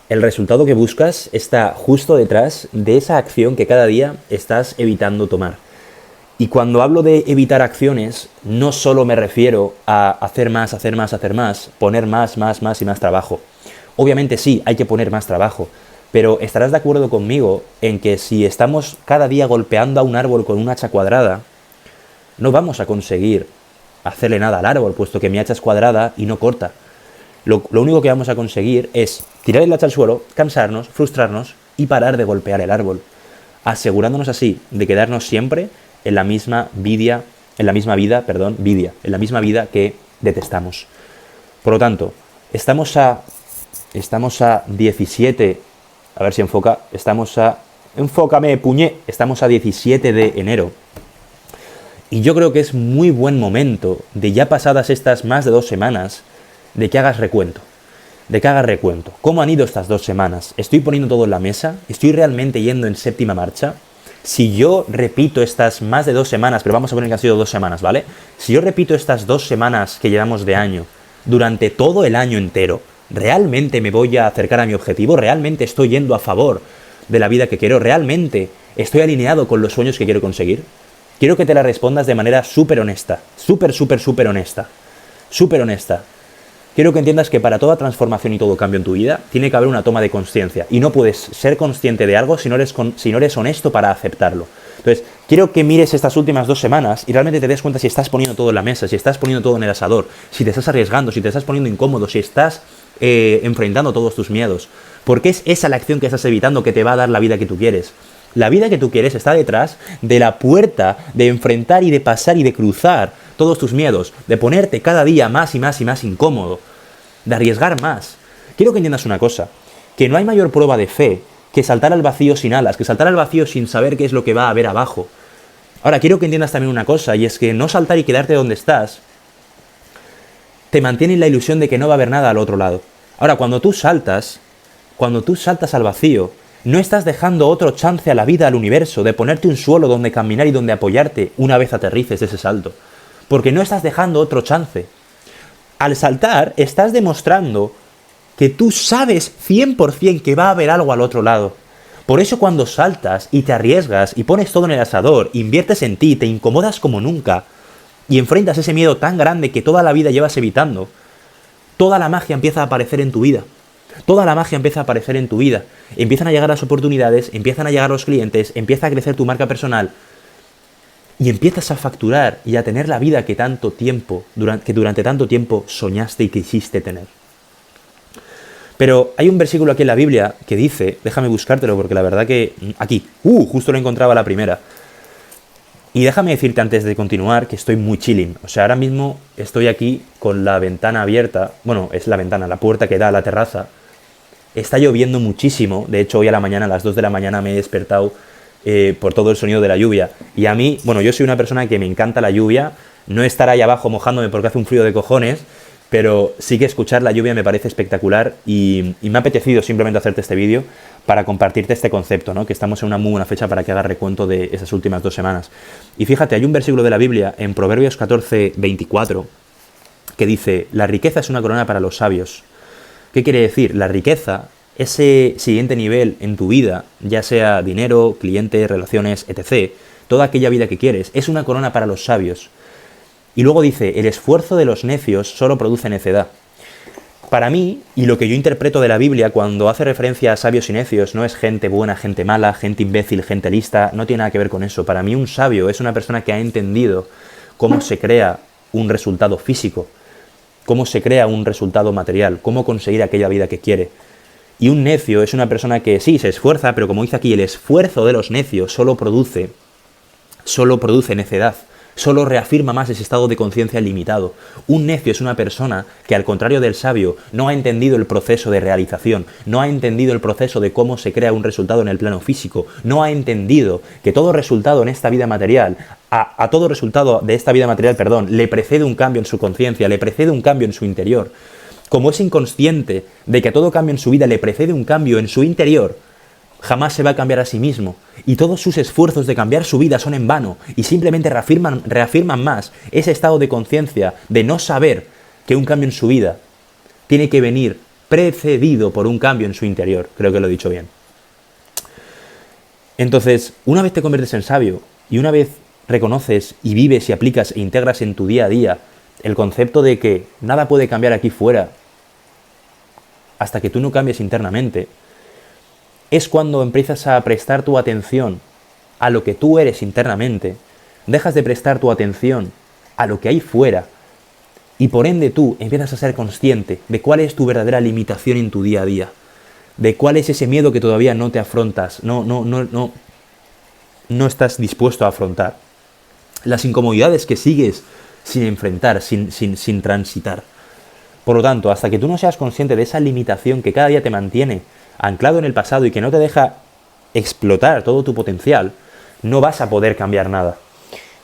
El resultado que buscas está justo detrás de esa acción que cada día estás evitando tomar. Y cuando hablo de evitar acciones, no solo me refiero a hacer más, hacer más, hacer más, poner más, más, más y más trabajo. Obviamente sí, hay que poner más trabajo, pero estarás de acuerdo conmigo en que si estamos cada día golpeando a un árbol con un hacha cuadrada, no vamos a conseguir hacerle nada al árbol, puesto que mi hacha es cuadrada y no corta. Lo único que vamos a conseguir es tirar el hacha al suelo, cansarnos, frustrarnos y parar de golpear el árbol, asegurándonos así de quedarnos siempre en la misma vida, en la misma vida que detestamos. Por lo tanto, estamos a 17, a ver si enfoca, enfócame, puñé, estamos a 17 de enero. Y yo creo que es muy buen momento, de ya pasadas estas más de 2 semanas, de que hagas recuento. ¿Cómo han ido estas 2 semanas? ¿Estoy poniendo todo en la mesa? ¿Estoy realmente yendo en séptima marcha? Si yo repito estas más de 2 semanas, pero vamos a poner que han sido 2 semanas, ¿vale? Si yo repito estas 2 semanas que llevamos de año, durante todo el año entero, ¿realmente me voy a acercar a mi objetivo? ¿Realmente estoy yendo a favor de la vida que quiero? ¿Realmente estoy alineado con los sueños que quiero conseguir? Quiero que te la respondas de manera súper honesta. Súper honesta. Súper honesta. Quiero que entiendas que para toda transformación y todo cambio en tu vida, tiene que haber una toma de conciencia. Y no puedes ser consciente de algo si no eres honesto para aceptarlo. Entonces, quiero que mires estas últimas 2 semanas y realmente te des cuenta si estás poniendo todo en la mesa, si estás poniendo todo en el asador, si te estás arriesgando, si te estás poniendo incómodo, si estás enfrentando todos tus miedos. Porque es esa la acción que estás evitando que te va a dar la vida que tú quieres. La vida que tú quieres está detrás de la puerta de enfrentar y de pasar y de cruzar todos tus miedos, de ponerte cada día más y más y más incómodo, de arriesgar más. Quiero que entiendas una cosa, que no hay mayor prueba de fe que saltar al vacío sin alas, que saltar al vacío sin saber qué es lo que va a haber abajo. Ahora, quiero que entiendas también una cosa, y es que no saltar y quedarte donde estás te mantiene en la ilusión de que no va a haber nada al otro lado. Ahora, cuando tú saltas al vacío, no estás dejando otro chance a la vida, al universo, de ponerte un suelo donde caminar y donde apoyarte una vez aterrices ese salto. Porque no estás dejando otro chance. Al saltar, estás demostrando que tú sabes 100% que va a haber algo al otro lado. Por eso cuando saltas y te arriesgas y pones todo en el asador, inviertes en ti, te incomodas como nunca y enfrentas ese miedo tan grande que toda la vida llevas evitando, toda la magia empieza a aparecer en tu vida. Toda la magia empieza a aparecer en tu vida. Empiezan a llegar las oportunidades, empiezan a llegar los clientes, empieza a crecer tu marca personal y empiezas a facturar y a tener la vida que durante tanto tiempo soñaste y quisiste tener. Pero hay un versículo aquí en la Biblia que dice, déjame buscártelo porque la verdad que aquí, justo lo encontraba la primera. Y déjame decirte antes de continuar que estoy muy chilling. O sea, ahora mismo estoy aquí con la ventana abierta. Bueno, es la ventana, la puerta que da a la terraza. Está lloviendo muchísimo. De hecho, hoy a la mañana, a las 2 de la mañana, me he despertado por todo el sonido de la lluvia. Y a mí, bueno, yo soy una persona que me encanta la lluvia. No estar ahí abajo mojándome porque hace un frío de cojones. Pero sí que escuchar la lluvia me parece espectacular y me ha apetecido simplemente hacerte este vídeo para compartirte este concepto, ¿no? Que estamos en una muy buena fecha para que hagas recuento de esas últimas 2 semanas. Y fíjate, hay un versículo de la Biblia en Proverbios 14:24 que dice: la riqueza es una corona para los sabios. ¿Qué quiere decir? La riqueza, ese siguiente nivel en tu vida, ya sea dinero, clientes, relaciones, etc., toda aquella vida que quieres, es una corona para los sabios. Y luego dice, el esfuerzo de los necios solo produce necedad. Para mí, y lo que yo interpreto de la Biblia cuando hace referencia a sabios y necios, no es gente buena, gente mala, gente imbécil, gente lista, no tiene nada que ver con eso. Para mí un sabio es una persona que ha entendido cómo se crea un resultado físico, cómo se crea un resultado material, cómo conseguir aquella vida que quiere. Y un necio es una persona que sí, se esfuerza, pero como dice aquí, el esfuerzo de los necios solo produce necedad. Solo reafirma más ese estado de conciencia limitado. Un necio es una persona que, al contrario del sabio, no ha entendido el proceso de realización, no ha entendido el proceso de cómo se crea un resultado en el plano físico, no ha entendido que todo resultado en esta vida material, a todo resultado de esta vida material, le precede un cambio en su conciencia, le precede un cambio en su interior. Como es inconsciente de que a todo cambio en su vida le precede un cambio en su interior, jamás se va a cambiar a sí mismo, y todos sus esfuerzos de cambiar su vida son en vano, y simplemente reafirman más ese estado de conciencia de no saber que un cambio en su vida tiene que venir precedido por un cambio en su interior. Creo que lo he dicho bien. Entonces, una vez te conviertes en sabio y una vez reconoces y vives y aplicas e integras en tu día a día el concepto de que nada puede cambiar aquí fuera hasta que tú no cambies internamente, es cuando empiezas a prestar tu atención a lo que tú eres internamente, dejas de prestar tu atención a lo que hay fuera y por ende tú empiezas a ser consciente de cuál es tu verdadera limitación en tu día a día, de cuál es ese miedo que todavía no te afrontas, no estás dispuesto a afrontar, las incomodidades que sigues sin enfrentar, sin transitar. Por lo tanto, hasta que tú no seas consciente de esa limitación que cada día te mantiene anclado en el pasado y que no te deja explotar todo tu potencial, no vas a poder cambiar nada.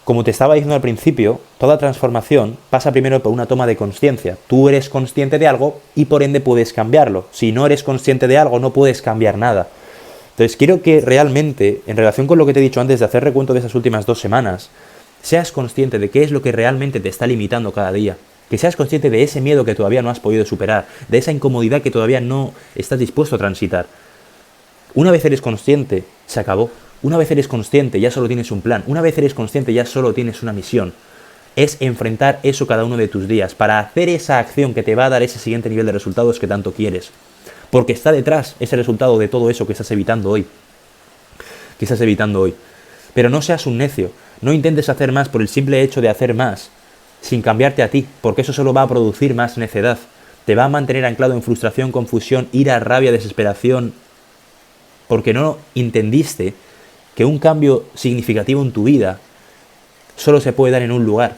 Como te estaba diciendo al principio, toda transformación pasa primero por una toma de conciencia. Tú eres consciente de algo y por ende puedes cambiarlo. Si no eres consciente de algo, no puedes cambiar nada. Entonces quiero que realmente, en relación con lo que te he dicho antes de hacer recuento de esas últimas 2 semanas, seas consciente de qué es lo que realmente te está limitando cada día. Que seas consciente de ese miedo que todavía no has podido superar, de esa incomodidad que todavía no estás dispuesto a transitar. Una vez eres consciente, se acabó. Una vez eres consciente, ya solo tienes un plan. Una vez eres consciente, ya solo tienes una misión. Es enfrentar eso cada uno de tus días para hacer esa acción que te va a dar ese siguiente nivel de resultados que tanto quieres. Porque está detrás ese resultado de todo eso que estás evitando hoy. Pero no seas un necio. No intentes hacer más por el simple hecho de hacer más, sin cambiarte a ti, porque eso solo va a producir más necedad. Te va a mantener anclado en frustración, confusión, ira, rabia, desesperación, porque no entendiste que un cambio significativo en tu vida solo se puede dar en un lugar.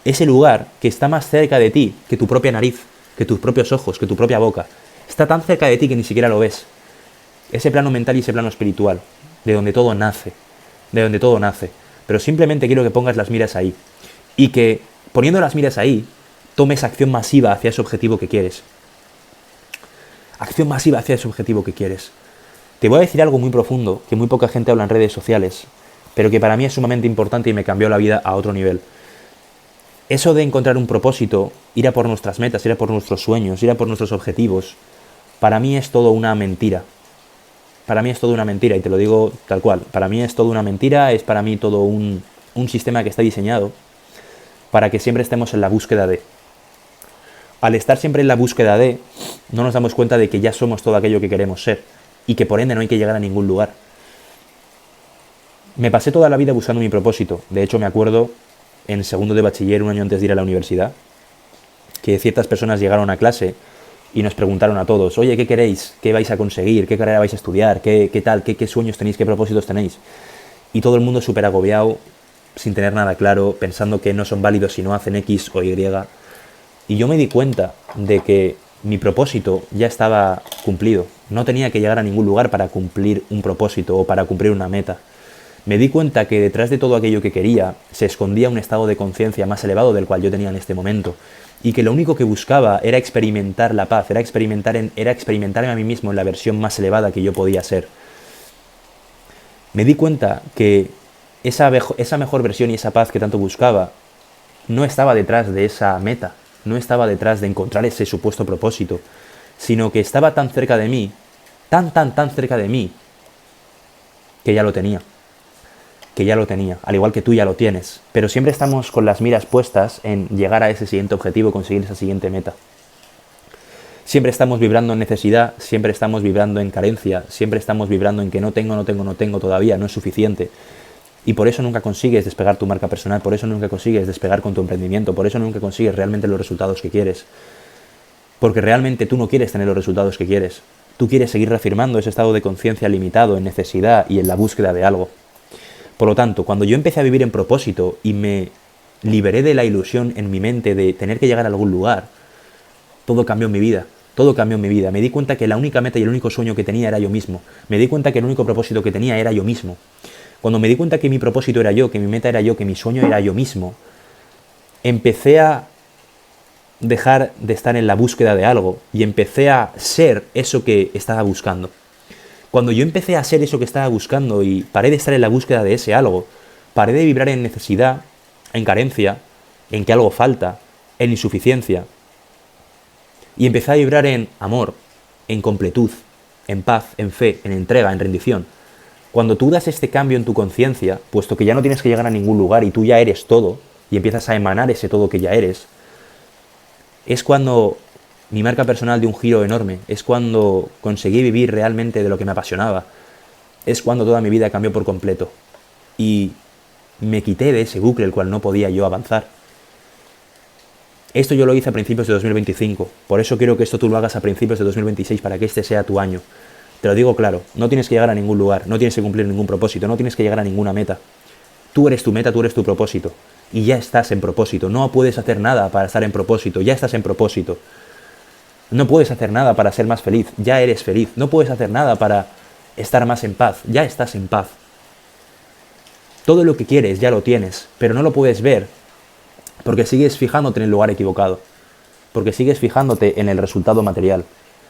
Ese lugar que está más cerca de ti que tu propia nariz, que tus propios ojos, que tu propia boca. Está tan cerca de ti que ni siquiera lo ves. Ese plano mental y ese plano espiritual, de donde todo nace. Pero simplemente quiero que pongas las miras ahí. Y que, poniendo las miras ahí, tomes acción masiva hacia ese objetivo que quieres. Te voy a decir algo muy profundo, que muy poca gente habla en redes sociales, pero que para mí es sumamente importante y me cambió la vida a otro nivel. Eso de encontrar un propósito, ir a por nuestras metas, ir a por nuestros sueños, ir a por nuestros objetivos, para mí es todo una mentira. Y te lo digo tal cual. Para mí es todo una mentira, es para mí todo un sistema que está diseñado para que siempre estemos en la búsqueda de. Al estar siempre en la búsqueda de, no nos damos cuenta de que ya somos todo aquello que queremos ser y que por ende no hay que llegar a ningún lugar. Me pasé toda la vida buscando mi propósito. De hecho, me acuerdo en segundo de bachiller, un año antes de ir a la universidad, que ciertas personas llegaron a clase y nos preguntaron a todos: oye, ¿qué queréis? ¿Qué vais a conseguir? ¿Qué carrera vais a estudiar? ¿Qué tal? ¿Qué sueños tenéis? ¿Qué propósitos tenéis? Y todo el mundo súper agobiado, sin tener nada claro, pensando que no son válidos si no hacen X o Y. Y yo me di cuenta de que mi propósito ya estaba cumplido. No tenía que llegar a ningún lugar para cumplir un propósito o para cumplir una meta. Me di cuenta que detrás de todo aquello que quería se escondía un estado de conciencia más elevado del cual yo tenía en este momento. Y que lo único que buscaba era experimentar la paz, era experimentarme a mí mismo en la versión más elevada que yo podía ser. Me di cuenta que esa mejor versión y esa paz que tanto buscaba no estaba detrás de esa meta, no estaba detrás de encontrar ese supuesto propósito, sino que estaba tan cerca de mí, tan cerca de mí, que ya lo tenía, al igual que tú ya lo tienes. Pero siempre estamos con las miras puestas en llegar a ese siguiente objetivo, conseguir esa siguiente meta. Siempre estamos vibrando en necesidad, siempre estamos vibrando en carencia, siempre estamos vibrando en que no tengo todavía, no es suficiente. Y por eso nunca consigues despegar tu marca personal, por eso nunca consigues despegar con tu emprendimiento, por eso nunca consigues realmente los resultados que quieres. Porque realmente tú no quieres tener los resultados que quieres. Tú quieres seguir reafirmando ese estado de conciencia limitado en necesidad y en la búsqueda de algo. Por lo tanto, cuando yo empecé a vivir en propósito y me liberé de la ilusión en mi mente de tener que llegar a algún lugar, todo cambió en mi vida. Me di cuenta que la única meta y el único sueño que tenía era yo mismo. Me di cuenta que el único propósito que tenía era yo mismo. Cuando me di cuenta que mi propósito era yo, que mi meta era yo, que mi sueño era yo mismo, empecé a dejar de estar en la búsqueda de algo y empecé a ser eso que estaba buscando. Cuando yo empecé a ser eso que estaba buscando y paré de estar en la búsqueda de ese algo, paré de vibrar en necesidad, en carencia, en que algo falta, en insuficiencia, Y empecé a vibrar en amor, en completud, en paz, en fe, en entrega, en rendición. Cuando tú das este cambio en tu conciencia, puesto que ya no tienes que llegar a ningún lugar y tú ya eres todo, y empiezas a emanar ese todo que ya eres, es cuando mi marca personal dio un giro enorme, es cuando conseguí vivir realmente de lo que me apasionaba, es cuando toda mi vida cambió por completo. Y me quité de ese bucle el cual no podía yo avanzar. Esto yo lo hice a principios de 2025, por eso quiero que esto tú lo hagas a principios de 2026 para que este sea tu año. Te lo digo claro, no tienes que llegar a ningún lugar, no tienes que cumplir ningún propósito, no tienes que llegar a ninguna meta. Tú eres tu meta, tú eres tu propósito. Y ya estás en propósito, no puedes hacer nada para estar en propósito, ya estás en propósito. No puedes hacer nada para ser más feliz, ya eres feliz. No puedes hacer nada para estar más en paz, ya estás en paz. Todo lo que quieres ya lo tienes, pero no lo puedes ver porque sigues fijándote en el lugar equivocado, porque sigues fijándote en el resultado material,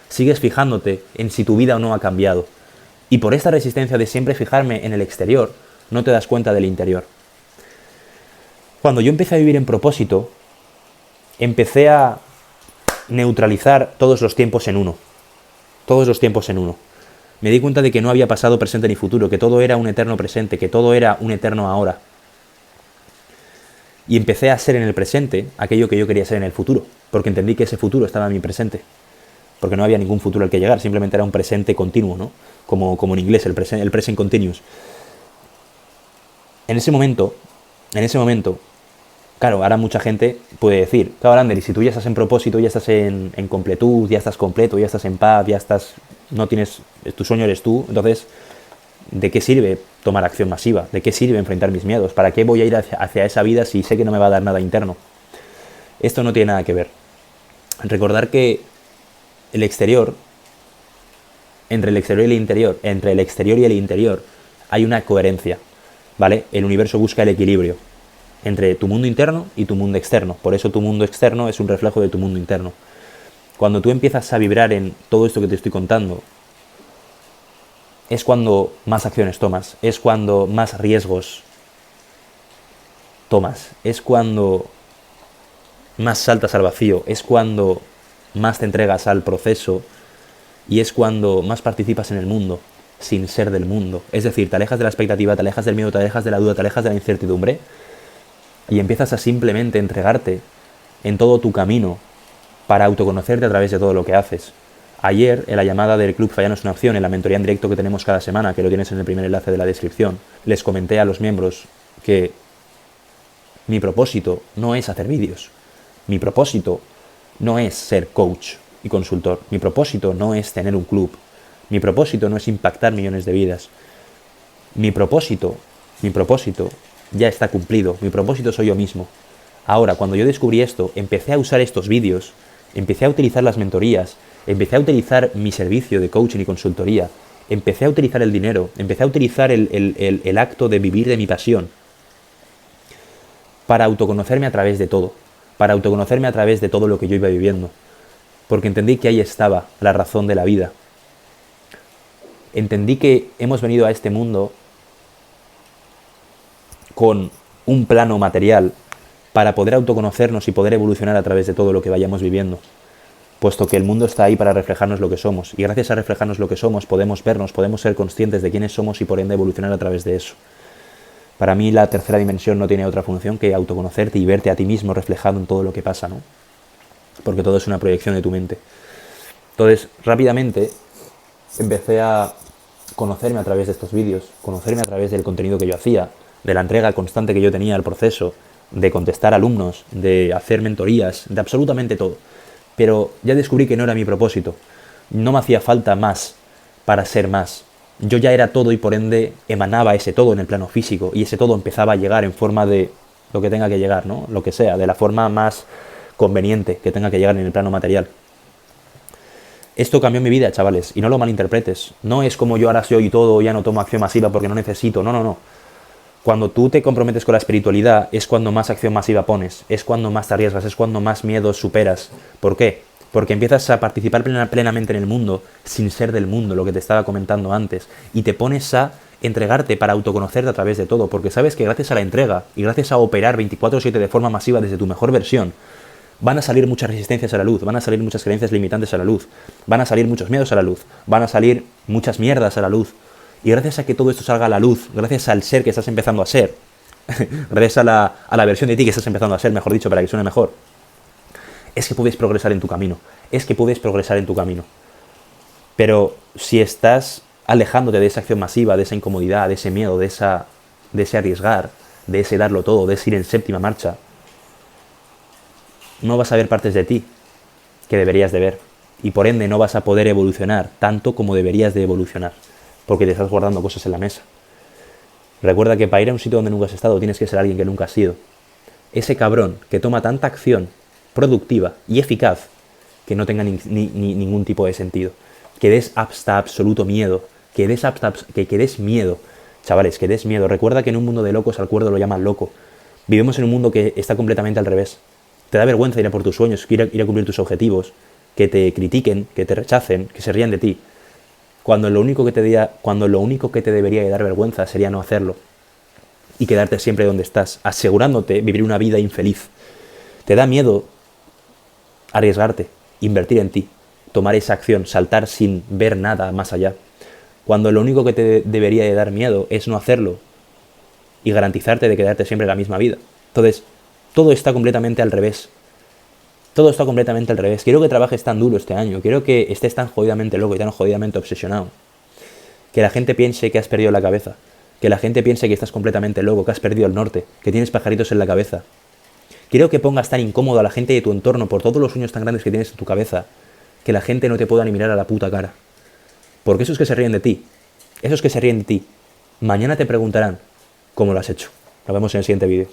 sigues fijándote en si tu vida o no ha cambiado. Y por esta resistencia de siempre fijarme en el exterior, no te das cuenta del interior. Cuando yo empecé a vivir en propósito, empecé a neutralizar todos los tiempos en uno. Todos los tiempos en uno. Me di cuenta de que no había pasado, presente ni futuro, que todo era un eterno presente, que todo era un eterno ahora. Y empecé a ser en el presente aquello que yo quería ser en el futuro, porque entendí que ese futuro estaba en mi presente. Porque no había ningún futuro al que llegar, simplemente era un presente continuo, ¿no? Como en inglés, el present continuous. En ese momento, claro, ahora mucha gente puede decir, claro, Ander, y si tú ya estás en propósito, ya estás en completud, ya estás completo, ya estás en paz, ya estás, no tienes, tu sueño eres tú, entonces, ¿de qué sirve tomar acción masiva? ¿De qué sirve enfrentar mis miedos? ¿Para qué voy a ir hacia esa vida si sé que no me va a dar nada interno? Esto no tiene nada que ver. Recordar que el exterior, entre el exterior y el interior, hay una coherencia, ¿vale? El universo busca el equilibrio entre tu mundo interno y tu mundo externo. Por eso tu mundo externo es un reflejo de tu mundo interno. Cuando tú empiezas a vibrar en todo esto que te estoy contando, es cuando más acciones tomas, es cuando más riesgos tomas, es cuando más saltas al vacío, es cuando más te entregas al proceso y es cuando más participas en el mundo sin ser del mundo. Es decir, te alejas de la expectativa, te alejas del miedo, te alejas de la duda, te alejas de la incertidumbre y empiezas a simplemente entregarte en todo tu camino para autoconocerte a través de todo lo que haces. Ayer, en la llamada del Club Falla no es una opción, en la mentoría en directo que tenemos cada semana, que lo tienes en el primer enlace de la descripción, les comenté a los miembros que mi propósito no es hacer vídeos. Mi propósito no es ser coach y consultor. Mi propósito no es tener un club. Mi propósito no es impactar millones de vidas. Mi propósito ya está cumplido. Mi propósito soy yo mismo. Ahora, cuando yo descubrí esto, empecé a usar estos vídeos, empecé a utilizar las mentorías, empecé a utilizar mi servicio de coaching y consultoría, empecé a utilizar el dinero, empecé a utilizar el acto de vivir de mi pasión para autoconocerme a través de todo, para autoconocerme a través de todo lo que yo iba viviendo, porque entendí que ahí estaba la razón de la vida. Entendí que hemos venido a este mundo con un plano material para poder autoconocernos y poder evolucionar a través de todo lo que vayamos viviendo, puesto que el mundo está ahí para reflejarnos lo que somos, y gracias a reflejarnos lo que somos podemos vernos, podemos ser conscientes de quiénes somos y por ende evolucionar a través de eso. Para mí la tercera dimensión no tiene otra función que autoconocerte y verte a ti mismo reflejado en todo lo que pasa, ¿no? Porque todo es una proyección de tu mente. Entonces, rápidamente empecé a conocerme a través de estos vídeos, conocerme a través del contenido que yo hacía, de la entrega constante que yo tenía al proceso, de contestar alumnos, de hacer mentorías, de absolutamente todo. Pero ya descubrí que no era mi propósito. No me hacía falta más para ser más. Yo ya era todo y por ende emanaba ese todo en el plano físico y ese todo empezaba a llegar en forma de lo que tenga que llegar, ¿no? Lo que sea, de la forma más conveniente que tenga que llegar en el plano material. Esto cambió mi vida, chavales, y no lo malinterpretes. No es como yo ahora soy todo, ya no tomo acción masiva porque no necesito. No. Cuando tú te comprometes con la espiritualidad es cuando más acción masiva pones, es cuando más te arriesgas, es cuando más miedos superas. ¿Por qué? Porque empiezas a participar plenamente en el mundo sin ser del mundo, lo que te estaba comentando antes, y te pones a entregarte para autoconocerte a través de todo, porque sabes que gracias a la entrega y gracias a operar 24/7 de forma masiva desde tu mejor versión, van a salir muchas resistencias a la luz, van a salir muchas creencias limitantes a la luz, van a salir muchos miedos a la luz, van a salir muchas mierdas a la luz. Y gracias a que todo esto salga a la luz, gracias al ser que estás empezando a ser, gracias a la versión de ti que estás empezando a ser, mejor dicho, para que suene mejor, es que puedes progresar en tu camino, es que puedes progresar en tu camino. Pero si estás alejándote de esa acción masiva, de esa incomodidad, de ese miedo, de ese arriesgar, de ese darlo todo, de ese ir en séptima marcha, no vas a ver partes de ti que deberías de ver. Y por ende no vas a poder evolucionar tanto como deberías de evolucionar, porque te estás guardando cosas en la mesa. Recuerda que para ir a un sitio donde nunca has estado tienes que ser alguien que nunca has sido. Ese cabrón que toma tanta acción productiva y eficaz que no tenga ningún tipo de sentido. Que des hasta absoluto miedo. Que des miedo. Chavales, que des miedo. Recuerda que en un mundo de locos al cuerdo lo llaman loco. Vivimos en un mundo que está completamente al revés. Te da vergüenza ir a por tus sueños, ir a cumplir tus objetivos, que te critiquen, que te rechacen, que se rían de ti. Cuando lo único que te debería de dar vergüenza sería no hacerlo y quedarte siempre donde estás, asegurándote vivir una vida infeliz. Te da miedo arriesgarte, invertir en ti, tomar esa acción, saltar sin ver nada más allá. Cuando lo único que te debería de dar miedo es no hacerlo y garantizarte de quedarte siempre en la misma vida. Entonces, todo está completamente al revés. Todo está completamente al revés. Quiero que trabajes tan duro este año. Quiero que estés tan jodidamente loco y tan jodidamente obsesionado. Que la gente piense que has perdido la cabeza. Que la gente piense que estás completamente loco, que has perdido el norte, que tienes pajaritos en la cabeza. Quiero que pongas tan incómodo a la gente de tu entorno por todos los sueños tan grandes que tienes en tu cabeza, que la gente no te pueda ni mirar a la puta cara. Porque esos que se ríen de ti, mañana te preguntarán cómo lo has hecho. Nos vemos en el siguiente vídeo.